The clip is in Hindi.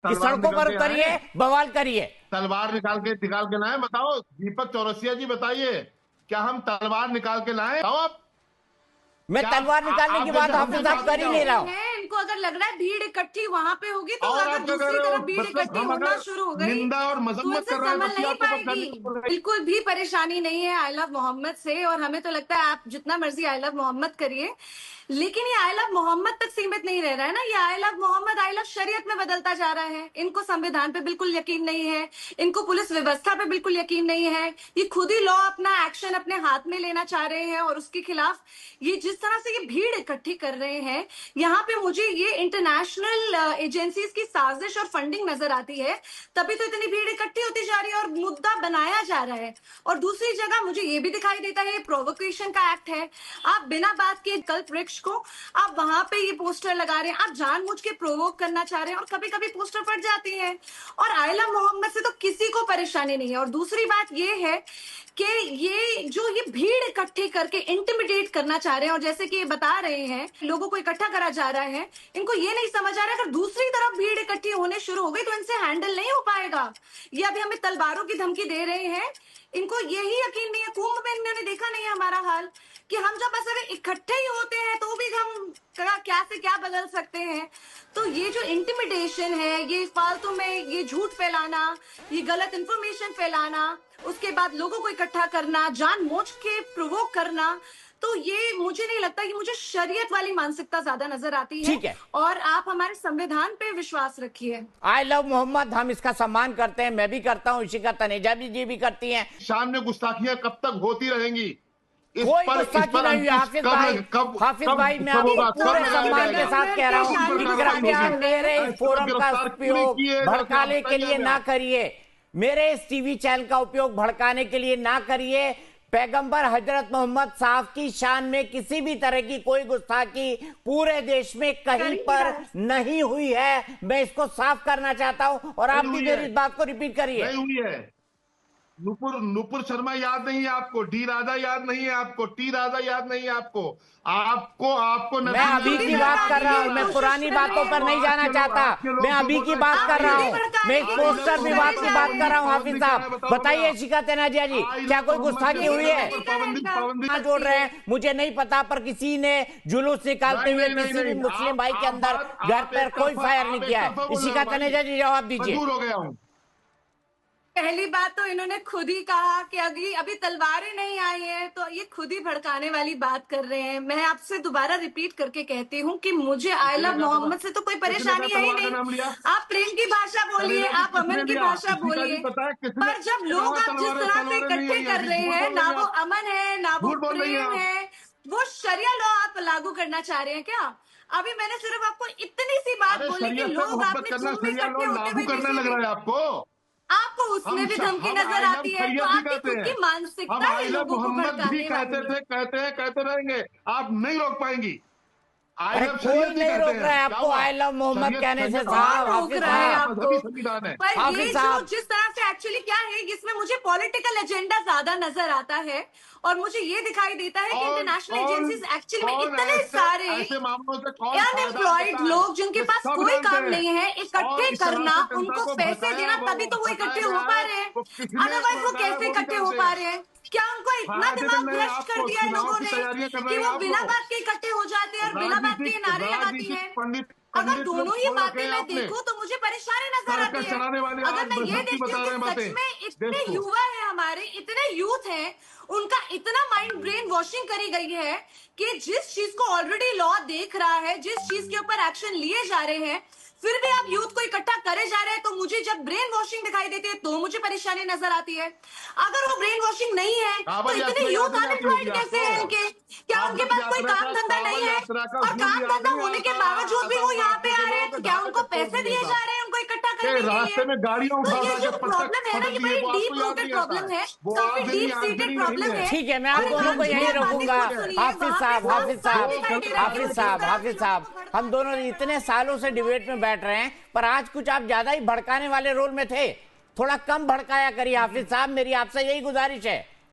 कि तलवार सड़कों पर निकल के उतरिए, आए, बवाल करिए। तलवार निकाल के लाए? बताओ दीपक चौरसिया जी, बताइए, क्या हम तलवार निकाल के लाए? बताओ आप। मैं क्या तलवार निकालने की आप बात जैसे हाफिज हमसे साहब बात कर ही क्या नहीं हो? रहा हूं। है इनको अगर लग रहा है भीड़ इकट्ठी वहां पे होगी, तो और अगर आप क्या कह दूसरी रहे हो? तरफ भीड़ मतलब इकट्ठी हम होना अगर शुरू हो गई निंदा और तो मजम्मत इनसे कर रहे हैं संभल तब भी नहीं आपको पाएगी। परेशानी हो रही बिल्कुल भी परेशानी नहीं है आई लव मोहम्मद से, और हमें तो लगता है आप जितना मर्जी आई लव मोहम्मद करिए, लेकिन ये आई लव मोहम्मद तक सीमित नहीं रह रहा है ना। ये I love Mohammed I love शरीयत में बदलता जा रहा है। इनको संविधान पे बिल्कुल यकीन नहीं है, इनको पुलिस व्यवस्था पे बिल्कुल यकीन नहीं है। ये खुद ही लॉ अपना एक्शन अपने हाथ में लेना चाह रहे हैं, और उसके खिलाफ ये जिस तरह से ये भीड़ इकट्ठी कर रहे हैं, यहाँ पे मुझे ये इंटरनेशनल एजेंसीज की साजिश और फंडिंग नजर आती है। तभी तो इतनी भीड़ इकट्ठी होती जा रही है और मुद्दा बनाया जा रहा है। और दूसरी जगह मुझे ये भी दिखाई देता है प्रोवोकेशन का एक्ट है। आप बिना बात के कल्प वृक्ष को आप वहां पे ये पोस्टर लगा रहे हैं, आप जानबूझ के प्रोवोक करना चाह रहे हैं, और कभी कभी पोस्टर फट जाती है। और आयला मोहम्मद से तो किसी को परेशानी नहीं है। और दूसरी बात ये है कि ये भीड़ इकट्ठी करके इंटिमिडेट करना चाह रहे हैं, और जैसे कि ये बता रहे हैं लोगों को इकट्ठा करा जा रहा है, इनको ये नहीं समझ आ रहा है अगर दूसरी तरफ भीड़ इकट्ठी होने शुरू हो गई तो इनसे हैंडल नहीं हो पाएगा। ये अभी हमें तलवारों की धमकी दे रहे हैं, इनको यही यकीन नहीं है। कुंभ में इन्होंने देखा नहीं है हमारा हाल, कि हम जब बस अगर इकट्ठे ही होते हैं तो भी हम क्या से क्या बदल सकते हैं। तो ये जो इंटिमिडेशन है, ये फालतू में ये झूठ फैलाना, ये गलत इंफॉर्मेशन फैलाना, उसके बाद लोगों को इकट्ठा करना, जानबूझ के प्रोवोक करना, तो ये मुझे नहीं लगता कि मुझे शरीयत वाली मानसिकता ज्यादा नजर आती है। ठीक है, और आप हमारे संविधान पे विश्वास रखिए। आई लव मोहम्मद, हम इसका सम्मान करते हैं, मैं भी करता हूं, इसी का तनेजा जी भी करती हैं। शान में गुस्ताखियां कब तक होती रहेंगी? कोई गुस्ताखी नहीं हुई हाफिज भाई। हाफिज भाई, मैं कब आपको होगा? कब पूरे लगाया सम्मान के जाएगा? साथ कह रहा हूं कि कृपया मेरे इस फोरम का उपयोग भड़काने के लिए ना करिए, मेरे इस टीवी चैनल का उपयोग भड़काने के लिए ना करिए। पैगंबर हजरत मोहम्मद साहब की शान में किसी भी तरह की कोई गुस्ताखी पूरे देश में कहीं पर नहीं हुई है, मैं इसको साफ करना चाहता हूं, और आप भी मेरी इस बात को रिपीट करिए। नहीं हुई है। नुपुर शर्मा याद नहीं है आपको? डी राजा याद नहीं है आपको? टी राजा याद नहीं है आपको? आपको मैं अभी की बात कर रहा हूँ, मैं पुरानी बातों पर नहीं जाना चाहता, मैं अभी की बात कर रहा हूँ, मैं इस पोस्टर विवाद की बात कर रहा हूँ। हाफिज साहब बताइए, शिका तेनाजिया जी, क्या कोई गुस्ताखी हुई है? कहाँ जोड़ रहे हैं मुझे नहीं पता, पर किसी ने जुलूस निकालते हुए किसी भी मुस्लिम भाई के अंदर घर पर कोई फायर नहीं किया है। शिका तेनाजिया जी जवाब दीजिए। हो गया हूँ। पहली बात तो इन्होंने खुद ही कहा कि अभी तलवारें नहीं आई हैं, तो ये खुद ही भड़काने वाली बात कर रहे हैं। मैं आपसे दोबारा रिपीट करके कहती हूँ कि मुझे आई लव मोहम्मद से तो कोई परेशानी है ही नहीं। आप प्रेम की भाषा बोलिए, आप अमन की भाषा बोलिए, पर जब लोग आप जिस तरह से इकट्ठे कर रहे हैं, ना वो अमन है ना वो प्रेम है, वो शरिया लॉ आप लागू करना चाह रहे हैं क्या? अभी मैंने सिर्फ आपको इतनी सी बात बोली कि लोग आपने कुंभ में इकट्ठे होते हुए करने लग रहा है आपको? आपको उसमें भी धमकी नजर आती है, तो आपकी खुद की मानसिकता है लोगों को भड़काने वाली। कहते रहेंगे, आप नहीं रोक पाएंगी। अरे कोई नहीं रोक रहा है आपको आई लव मोहम्मद कहने से साहब। रोक रहा है आपको, पर ये जो जिस तरह से एक्चुअली क्या है, इसमें मुझे पॉलिटिकल एजेंडा ज्यादा नजर आता है, और मुझे ये दिखाई देता है कि इंटरनेशनल एजेंसीज एक्चुअली में इतने सारे अनएम्प्लॉयड लोग जिनके पास कोई काम नहीं है, इकट्ठे करना, उनको पैसे देना, तभी तो वो इकट्ठे हो पा रहे हैं। अदरवाइज वो कैसे इकट्ठे हो पा रहे हैं? क्या उनको इतना दिमाग भ्रष्ट कर दिया है लोगों ने कि वो बिना बात के इकट्ठे हो जाते हैं और बिना बात के नारे लगाती है? अगर दोनों ही बातें मैं देखूं तो मुझे परेशानी नजर आती है। अगर मैं ये देखती हूँ कि सच में इतने युवा है हमारे, इतने यूथ हैं, उनका इतना माइंड ब्रेन वॉशिंग करी गई है कि जिस चीज को ऑलरेडी लॉ देख रहा है, जिस चीज के ऊपर एक्शन लिए जा रहे हैं, फिर भी आप यूथ को इकट्ठा करे जा रहे हैं। तो मुझे जब ब्रेन वॉशिंग दिखाई देती है तो मुझे परेशानी नजर आती है। अगर वो ब्रेन वॉशिंग नहीं है तो इतने यूथ अनएम्प्लॉयड कैसे हैं इनके? क्या उनके पास कोई काम धंधा नहीं है? और काम धंधा होने के बावजूद भी वो यहाँ पे आ रहे हैं, तो क्या उनको पैसे दिए जा रहे हैं उनको इकट्ठा करने के लिए? रास्ते में गाड़ियां तो ये जो प्रॉब्लम है ना, ये बड़ी डीप रूटेड प्रॉब्लम है, काफी डीप सीटेड प्रॉब्लम है। ठीक है, मैं आप दोनों को यहीं रोकूंगा। हाफिज साहब, हाफिज साहब, हाफिज साहब, हाफिज साहब, हम दोनों इतने सालों से डिबेट में बैठ रहे हैं, पर आज कुछ आप ज्यादा ही भड़काने वाले रोल में थे, थोड़ा कम भड़काया करिए हाफिज साहब, मेरी आपसे यही गुजारिश है।